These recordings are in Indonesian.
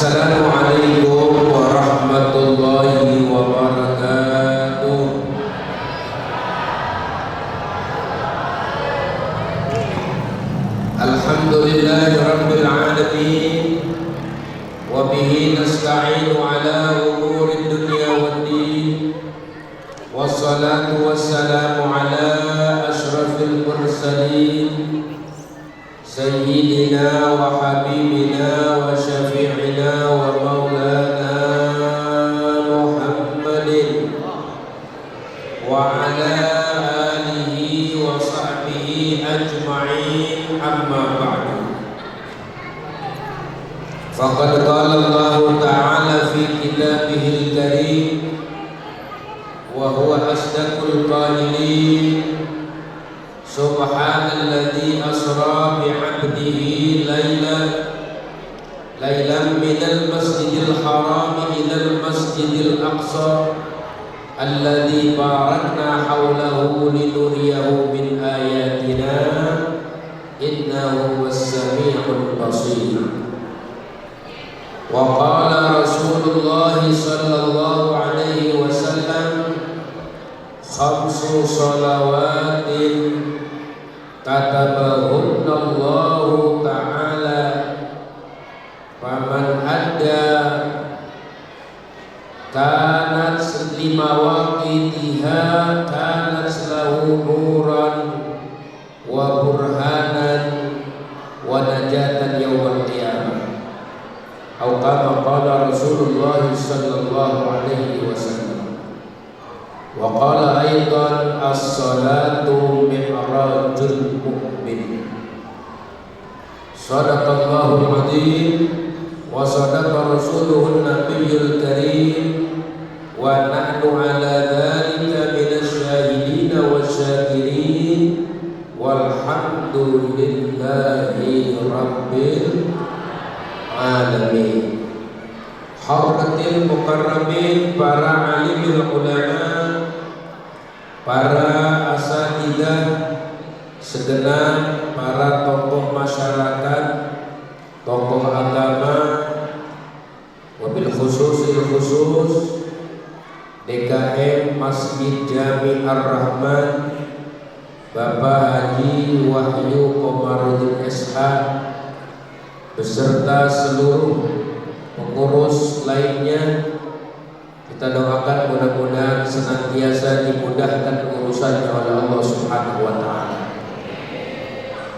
Assalamualaikum warahmatullahi wabarakatuh. Alhamdulillahi rabbil alamin. Wa bihi nasta'inu ala umuri dunya waddin. Wassalatu wassalamu ala ashrafil mursalin Sayyidina wa habibina wa syafi'ina wa maulana Muhammadin wa ala alihi wa sahbihi ajma'in, amma ba'du. Faqad qala Allah ta'ala fi kitabihil karim wa huwa asdaqul qailin. Subhanalladzi asra bi'abdihi laylan minal masjidil haram ilal masjidil aqsa alladzi barakna hawlahu linuriyahu min ayatina innahu was-sami'ul basir. Wa qala Rasulullah sallallahu alaihi wasallam khamsu shalawatin katabahunna Allahu ta'ala faman adda kanat lima waqitiha kanat lahu nuran wa burhanan wa najatan yawmal qiyamah. Atau kama qala Rasulullah sallallahu alaihi wasallam. Wa qala aidan as-salatu mi'rajul mu'min. Sadaqallahul azim wa sadaqa rasuluhun nabiyyul karim wa nahnu ala dhalika minasy syahidin wasyakirin walhamdulillahi rabbil alamin. Hadratil mukarramin, para alimul ulama, para asatidzah segenap, para tokoh masyarakat, tokoh agama, wabil khusus DKM Masjid Jami Ar-Rahman, Bapak Haji Wahyu Komarudin SH beserta seluruh pengurus lainnya. Kita doakan mudah-mudahan senantiasa dimudahkan urusannya oleh Allah Subhanahu wa taala.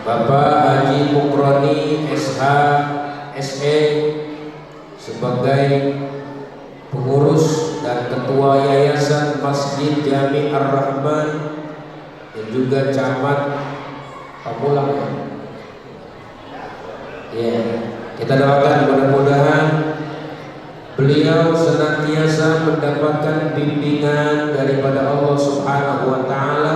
Bapak Haji Mukroni SH SE sebagai pengurus dan ketua Yayasan Masjid Jami Ar-Rahman dan juga camat Pamulang. Ya, kita doakan mudah-mudahan beliau senantiasa mendapatkan bimbingan daripada Allah Subhanahu wa taala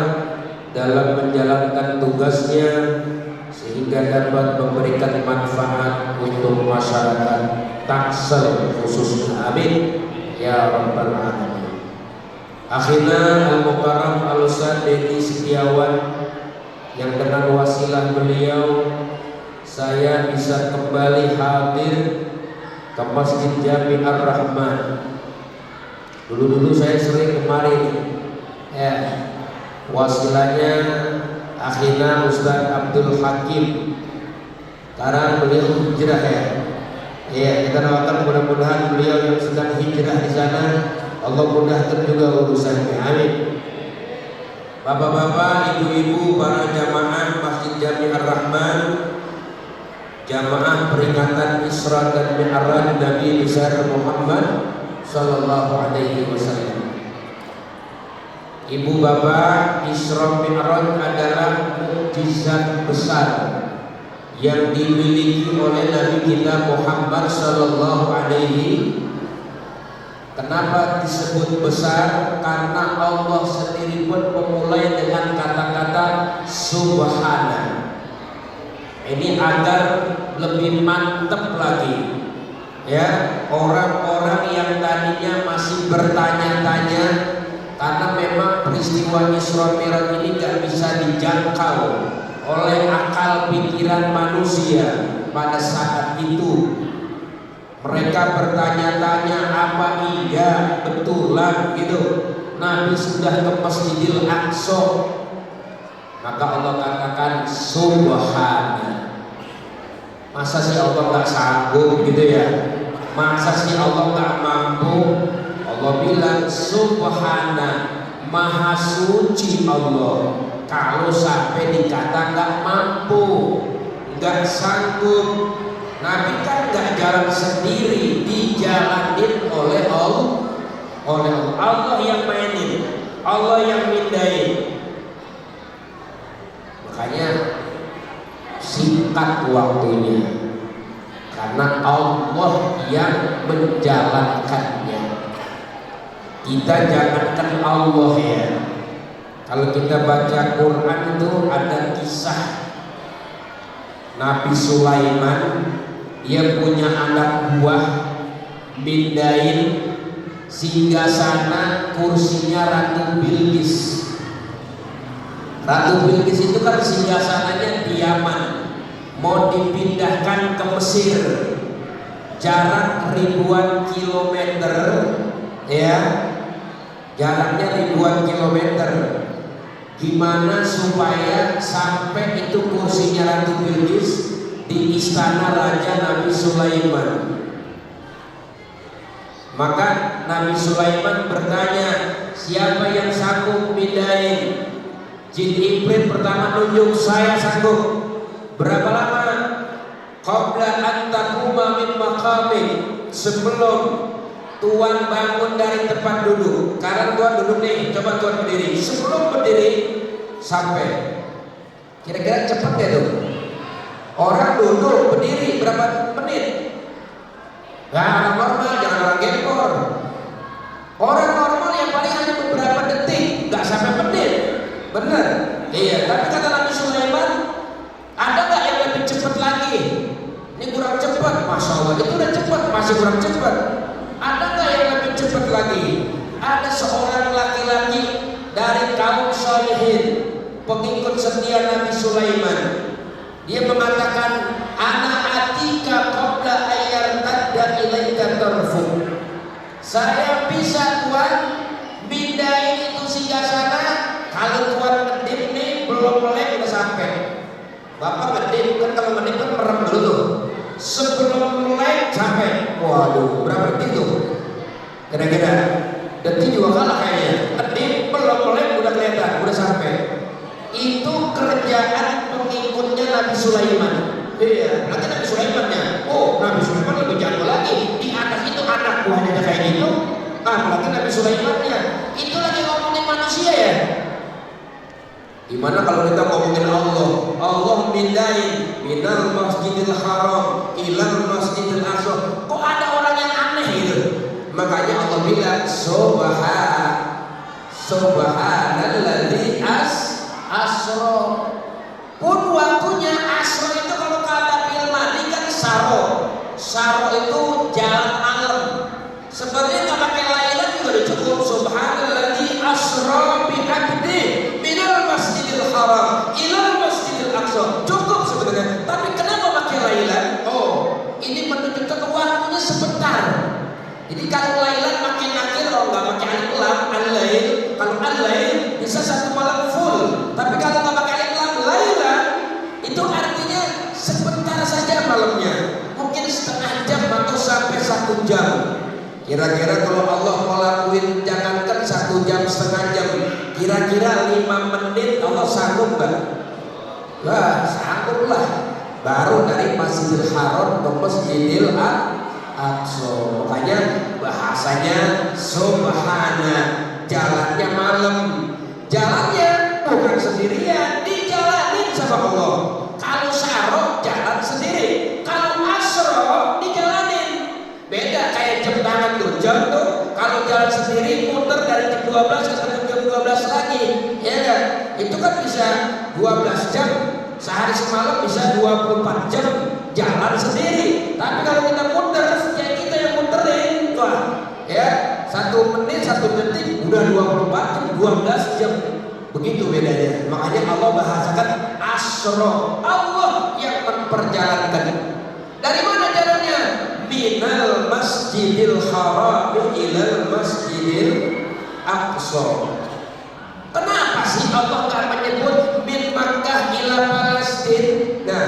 dalam menjalankan tugasnya sehingga dapat memberikan manfaat untuk masyarakat Tangsel khususnya. Amin ya rabbal alamin. Akhirnya Al-Mukarram Al-Ustaz Denny Setiawan, yang dengan wasilah beliau saya bisa kembali hadir ke Masjid Jami Ar-Rahman. Dulu saya sering kemari, wasilanya akhirnya Ustaz Abdul Hakim. Sekarang beliau hijrah kita doakan mudah-mudahan beliau yang sedang hijrah di sana Allah mudahkan juga urusannya. Amin. Bapak-bapak, ibu-ibu, para jamaah Masjid Jami Ar-Rahman, jamaah peringatan Isra dan Mi'raj Nabi besar Muhammad sallallahu alaihi wasallam. Ibu bapak, Isra Mi'raj adalah mukjizat besar yang dimiliki oleh Nabi kita Muhammad sallallahu alaihi. Kenapa disebut besar? Karena Allah sendiri pun memulai dengan kata-kata subhana. Ini agar lebih mantap lagi, orang-orang yang tadinya masih bertanya-tanya, karena memang peristiwa Isra Mi'raj ini gak bisa dijangkau oleh akal pikiran manusia pada saat itu. Mereka bertanya-tanya, apa iya betulan gitu Nabi sudah ke Masjidil Aqsa? Maka Allah katakan subhana. Masa sih Allah nggak sanggup gitu ya? Masa sih Allah nggak mampu? Allah bilang subhana, maha suci Allah. Kalau sampai dikata nggak mampu, nggak sanggup, Nabi kan nggak jalan sendiri, dijalanin oleh Allah. Allah yang mainin, Allah yang mindahin. Makanya singkat waktunya, karena Allah yang menjalankannya. Kita jangankan Allah ya. Kalau kita baca Quran itu ada kisah Nabi Sulaiman, dia punya anak buah, mindain singgasana kursinya Ratu Bilqis. Ratu Bilqis itu kan singgasananya di Yaman, mau dipindahkan ke Mesir, jarak ribuan kilometer, ya, jaraknya ribuan kilometer. Gimana supaya sampai itu kursinya Ratu Bilqis di istana Raja Nabi Sulaiman? Maka Nabi Sulaiman bertanya, siapa yang sanggup pindahin? Jin Iblis pertama nunjuk, saya sanggup. Berapa lama? Qabla an taquma min maqamik, sebelum Tuan bangun dari tempat duduk. Sekarang Tuan duduk nih, coba Tuan berdiri. Sebelum berdiri sampai. Kira-kira cepat gak tuh? Orang duduk berdiri berapa menit? Nah, normal, jangan orang gempor. Orang normal yang paling hanya beberapa detik, nggak sampai menit. Bener? Iya. Tapi kata Nabi Sulaiman, ada nggak yang lebih cepat lagi? Ini kurang cepat, masya Allah. Itu udah cepat, masih kurang cepat. Ada nggak yang lebih cepat lagi? Ada seorang laki-laki dari kaum Shalihin, pengikut setia Nabi Sulaiman. Dia mengatakan, ana atika qabla ayyar tadda ilaika tarfu. Saya bisa Tuan pindahin itu singgasana kalau Tuan ngedip nih belum melek udah sampai. Bapak ngedip kan, kalau ngedip kan merem dulu tuh. Sebelum melek sampai. Waduh, berapa detik tuh? Kira-kira detik juga kalah kayaknya. Ngedip belum melek udah kelihatan, udah sampai. Itu kerjaan pengikutnya Nabi Sulaiman. Iya, nanti Nabi Sulaimannya. Oh, Nabi Sulaiman lebih jago lagi. Di atas itu anak buahnya kayak gitu. Apalagi Nabi Sulaimannya. Itu lagi ngomongin manusia ya. Gimana kalau kita ngomongin Allah? Allah mindain minal masjidil haram ilal masjidil aqsa. Kok ada orang yang aneh gitu? Makanya Allah bilang subhanalladzi asra. Pun waktunya asra itu kalau kata Filmani kan saro itu jalan malam. Sebenarnya nggak pakai lailan juga udah cukup. Subhanalladzi asra bi abdi minal masjidil haram ilal masjidil aqsa, cukup sebenarnya. Tapi kenapa pakai lailan? Oh, ini menunjukkan waktunya sebentar. Jadi kalau lailan makin nakir, kalau nggak pakai alif lam al-lail, kalau al-lail bisa satu malam full. Tapi kalau nggak pakai alif lam lailan, itu artinya sebentar saja malamnya, mungkin setengah jam atau sampai 1 jam. Kira-kira kalau Allah mau lakuin, jangankan 1 jam, setengah jam, kira-kira 5 menit Allah sanggup nggak? Wah, sanggup lah. Baru dari Masjidil Haram ke Masjidil Aqsa. Makanya bahasanya subhana, jalannya malam. Jalannya bukan sendirian, dijalanin sama Allah. Kalau sarok jalan sendiri, kalau asro dijalanin. Beda kayak jam tangan tuh, jam tuh kalau jalan sendiri muter dari jam 12 ke jam 12 lagi, ya kan? Itu kan bisa 12 jam, sehari semalam bisa 24 jam jalan sendiri. Tapi kalau kita muter, kayak kita yang muterin, wah, ya 1 menit 1 detik udah 24 jam, 12 jam. Begitu bedanya. Makanya Allah bahasakan asro, Allah yang memperjalankan. Dari mana jalannya? Minal Masjidil Haram ilal Masjidil Aqsa. Kenapa sih Allah nggak menyebut min Makkah ila Palestina? Nah,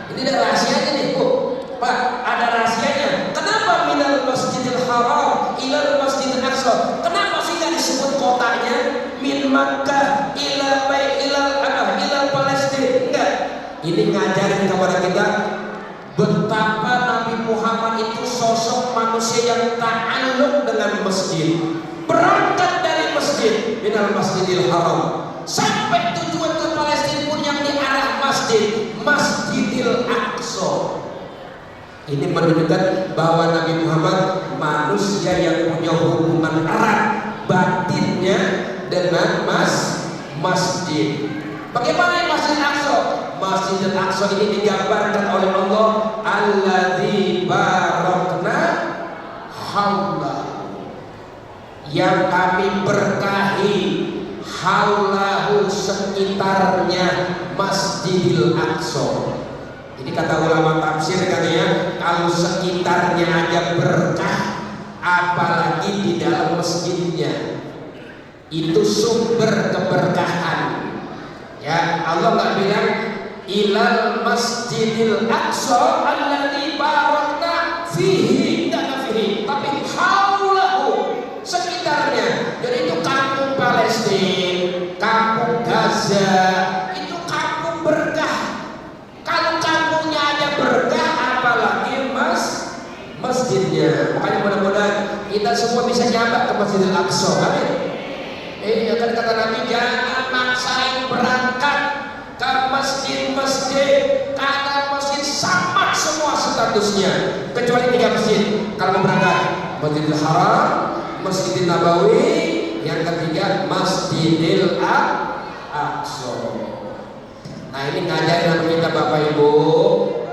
ini ada rahasianya nih, Bu. Pak, ada rahasianya. Kenapa minal Masjidil Haram ilal Masjidil Aqsa? Kenapa sih nggak disebut kotanya min Makkah ila Palestina? Enggak. Ini ngajarin kepada kita betapa Nabi Muhammad itu sosok manusia yang ta'alluq dengan masjid. Berangkat dari masjid, minal Masjidil Haram, sampai tujuan ke Palestina pun yang di arah masjid, Masjidil Aqsa. Ini menunjukkan bahwa Nabi Muhammad manusia yang punya hubungan erat batinnya dengan masjid. Bagaimana Masjid Aqsa? Masjid Aqsa ini digambarkan oleh Allah, alladzi barakna haula, yang kami berkahi haulahu, sekitarnya Masjidil Aqsa. Ini kata ulama tafsir katanya, kalau sekitarnya aja berkah, apalagi di dalam masjidnya, itu sumber keberkahan. Ya, Allah nggak bilang ilal Masjidil Aqsa alladzi barakna fihi, enggak fihi, tapi haulahu, sekitarnya. Jadi itu kampung Palestina, kampung Gaza, itu kampung berkah. Kalau kampungnya aja berkah, apalagi masjidnya. Makanya mudah-mudahan kita semua bisa nyampe ke Masjidil Aqsa. Amin. Kan kata Nabi, jangan maksain berangkat ke masjid-masjid, karena masjid sama semua statusnya, kecuali 3 masjid. Kalau berangkat, Masjidil Haram, Masjidil Nabawi, yang ketiga Masjidil Aqsa. Nah, ini ngajarin kita Bapak Ibu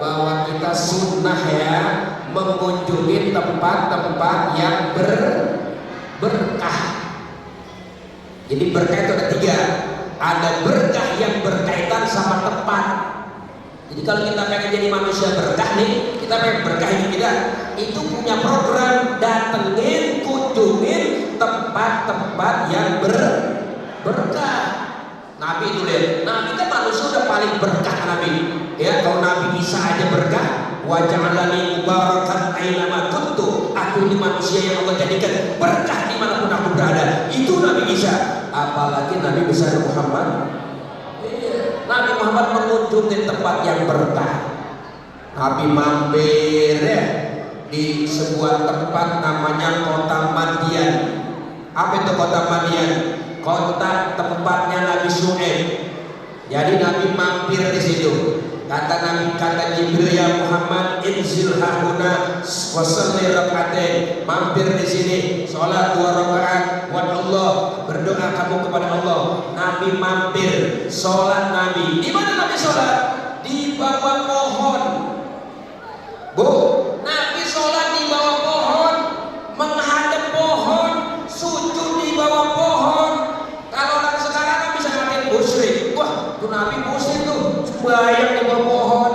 bahwa kita sunnah ya mengunjungi tempat-tempat yang berkah. Jadi berkah itu ada 3. Ada berkah yang berkaitan sama tempat. Jadi kalau kita pengen jadi manusia berkah nih, kita pengen berkah ini tidak, itu punya program, datengin, kunjungin tempat-tempat yang berkah. Nabi itu lihat, Nabi kan manusia udah paling berkah Nabi. Ya, kalau Nabi Isa aja berkah, wa ja'alani mubarakan aina kuntu. Aku ini manusia yang Allah jadikan berkah dimanapun aku berada. Itu Nabi Isa. Apalagi Nabi besar Muhammad. Nabi Muhammad mengunjungi tempat yang berkah. Nabi mampir ya di sebuah tempat namanya kota Madian. Apa itu kota Madian? Kota tempatnya Nabi Syuaib. Jadi Nabi mampir di situ. Kata Nabi, kata Jibril, ya Muhammad, inzil hahuna wasalli rakaatain. Mampir di sini, sholat 2 rakaat buat Allah, berdoa kamu kepada Allah. Nabi mampir, sholat Nabi. Di mana Nabi sholat? Di bawah pohon. Bu, Nabi sholat di bawah pohon, menghadap pohon, sujud di bawah pohon. Kalau orang sekarang kan bisa ngatain musyrik. Wah, itu Nabi musyrik tuh, sembahyang di bawah pohon,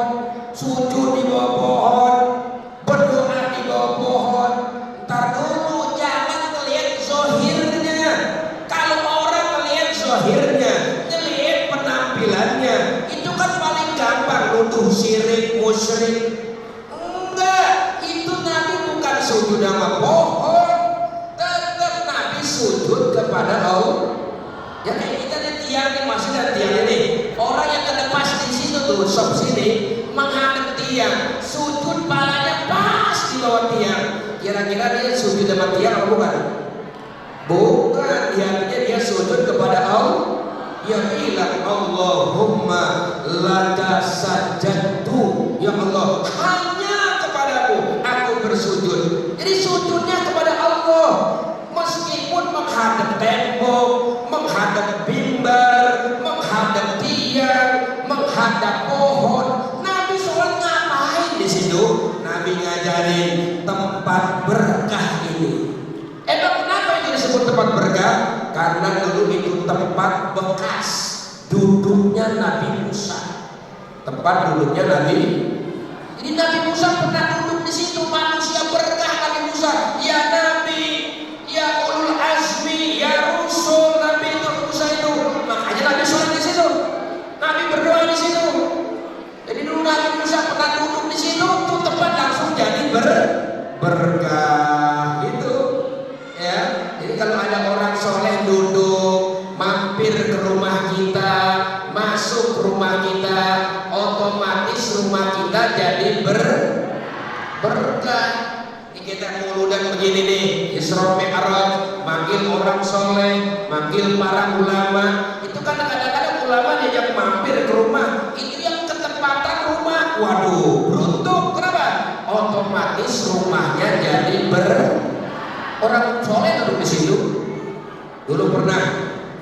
sujud di bawah pohon, berdoa di bawah pohon. Ntar dulu, jangan ngelihat zohirnya. Kalau orang ngelihat zohirnya, ngelihat penampilannya, itu kan paling gampang nuduh syirik, musyrik. Enggak, itu Nabi bukan sujud sama pohon, tetap Nabi sujud kepada Allah. Ya kayak kita nih, tiang nih, masih ada tiang ini. Orang yang kena pas di situ tuh, sob sini, menghadap tiang, sujud palanya pas di bawah tiang. Kira-kira dia sujud sama tiang atau bukan? Bukan, dia sujud kepada Allah. Dia bilang, Allahumma laka sajadtu. Ya Allah, hanya kepadamu aku bersujud. Jadi sujudnya kepada Allah. Meskipun menghadap tembok, menghadap mimbar, menghadap tiang, menghadap pohon, Nabi sholat ngapain di situ? Nabi ngajarin tempat berkah ini. Emang kenapa itu disebut tempat berkah? Karena dulu itu tempat bekas duduknya Nabi Musa. Tempat duduknya Nabi. Jadi Nabi Musa pernah duduk di situ, manusia berkah Nabi Musa. jadi berkah itu ya. Jadi kalau ada orang soleh duduk mampir ke rumah kita, masuk rumah kita, otomatis rumah kita jadi berkah. Ini kita muludan begini nih, Isra Mi'raj, manggil orang soleh, manggil para ulama. Itu kan kadang-kadang ulama diajak mampir ke rumah, itu yang ketepatan rumah. Waduh, beruntung. Kenapa? Otomatis rumahnya jadi orang soleh duduk di situ. Dulu pernah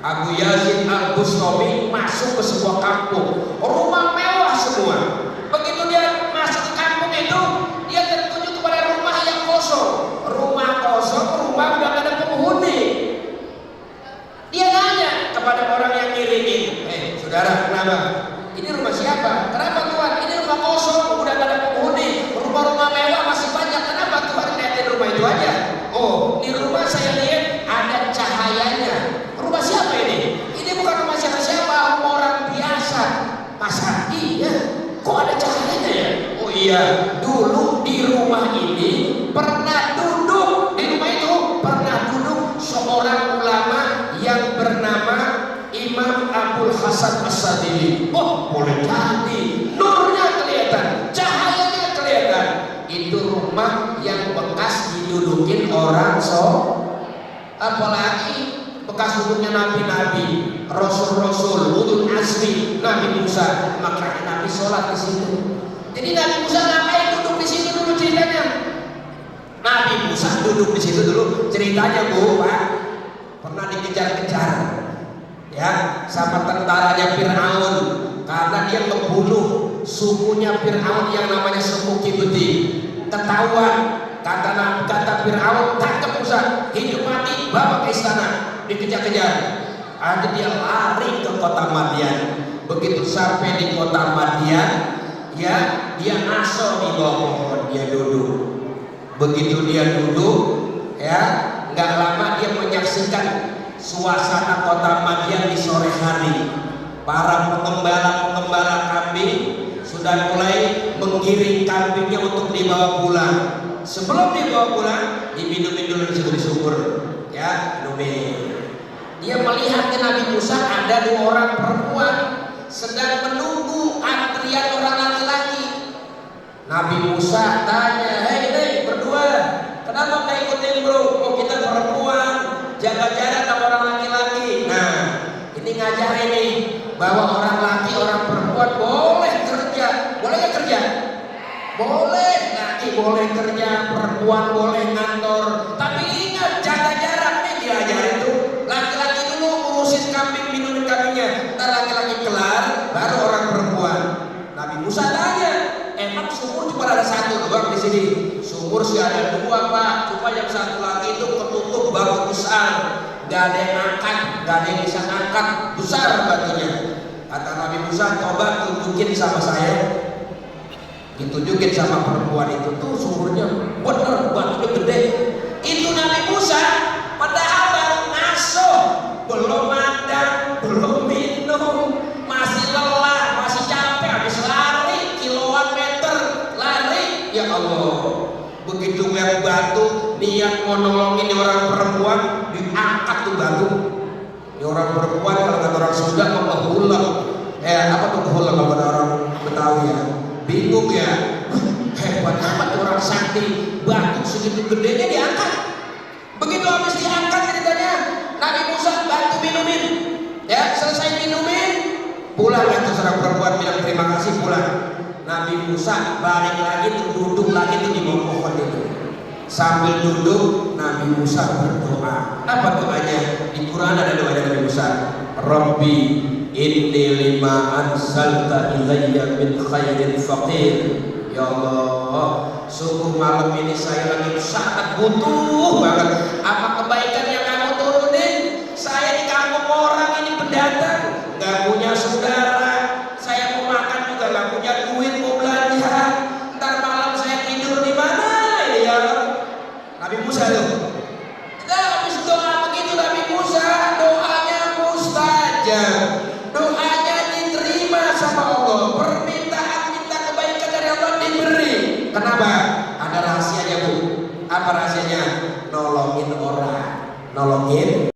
Abu Yazid Al-Bustami masuk ke sebuah kampung, rumah mewah semua. Begitu dia masuk ke kampung itu, dia tertuju kepada rumah yang kosong. Rumah kosong, rumah udah gak ada penghuni. Dia nanya kepada orang yang ngirimin, saudara, kenapa? Ini rumah siapa? Kenapa Tuhan? Ini rumah kosong, udah gak ada penghuni. Rumah-rumah mewah masih banyak. Kenapa Tuhan lihatin rumah itu aja? Oh, di rumah saya lihat ada cahayanya. Rumah siapa ini? Ini bukan rumah siapa-siapa, rumah orang biasa. Masa iya? Kok ada cahayanya ya? Oh iya, dulu di rumah ini pernah duduk, di rumah itu pernah duduk seorang ulama yang bernama Imam Abdul Hasan As-Sadili. Oh, boleh jadi. Nurnya kelihatan, cahayanya kelihatan. Itu rumah yang bekas didudukin orang apalagi bekas duduknya nabi-nabi, rasul-rasul, ulul azmi, Nabi Musa. Makanya Nabi sholat di situ. Jadi Nabi Musa ngapain duduk di situ dulu ceritanya? Nabi Musa duduk di situ dulu ceritanya, Bu, Pak. Pernah dikejar-kejar, ya, sama tentaranya Fir'aun karena dia membunuh sukunya Fir'aun yang namanya suku Kibti. Ketahuan, kata Fir'aun, tangkap Musa, hidup mati bawa ke istana. Dikejar-kejar, akhirnya dia lari ke kota Madian. Begitu sampai di kota Madian, ya, dia aso di bawah pohon, dia duduk. Begitu dia duduk, ya, nggak lama dia menyaksikan suasana kota Madian di sore hari. Para pengembala kambing sudah mulai menggiring kambingnya untuk dibawa pulang. Sebelum dibawa pulang, diminum dulu di sumur, ya, minumin. Dia melihat ke Nabi Musa ada 2 orang perempuan sedang menunggu antrian orang laki-laki. Nabi Musa tanya, hei berdua, kenapa nggak ikutin bro? Oh, kita perempuan, jaga jarak sama orang laki-laki. Nah, ini ngajarin nih bahwa orang laki, orang perempuan boleh kerja. Boleh nggak kerja? Boleh. Laki boleh kerja, perempuan boleh ngantor. Tapi ingat, jaga jarak nih diajarin tuh. Laki-laki dulu urusin kambing, minumin kambingnya. Ntar laki-laki kelar, baru orang perempuan. Nabi Musa tanya, emang sumur cuma ada 1 doang di sini? Sumur sih ada 2 Pak, cuma yang 1 lagi itu ketutup batu besar. Gak ada yang angkat, gak ada yang bisa angkat, besar batunya. Kata Nabi Musa, coba tunjukin sama saya. Ditunjukin sama perempuan itu, tuh sumurnya bener, batunya gede. Itu Nabi Musa, padahal baru ngasuh, belum makan, belum minum, masih lelah, masih capek, habis lari kiloan meter, lari. Ya Allah, begitu ngeliat batu, niat mau nolongin orang perempuan, diangkat tuh batu. Ini orang perempuan kalau kata orang Sunda ngomong hulek. Apa tuh hulek kalau kata orang Betawi ya? Bingung ya. Hebat amat orang sakti, batu segitu gedenya diangkat. Begitu habis diangkat ceritanya, Nabi Musa bantu minumin. Ya, selesai minumin, pulang ya seorang perempuan bilang terima kasih, pulang. Nabi Musa balik lagi tuh, duduk lagi tuh di bawah pohon itu. Sambil duduk, Nabi Musa berdoa. Apa doanya? Di Quran ada doa dari Nabi Musa. Rabbi inni lima anzalta ilayya min khairin faqir. Ya Allah, sungguh malam ini saya lagi sangat butuh banget. Apa kebaikan yang kamu turunin? Saya di kampung orang ini pendatang, gak punya saudara. Saya mau makan juga gak punya duit, mau belanja. Ntar malam saya tidur di mana ini ya Allah? Nabi Musa tuh. Nah, habis doa begitu Nabi Musa, doanya mustajab. Doanya diterima sama Allah. Permintaan minta kebaikan dari Allah diberi. Kenapa? Ada Apa rahasianya? Nolongin orang, nolongin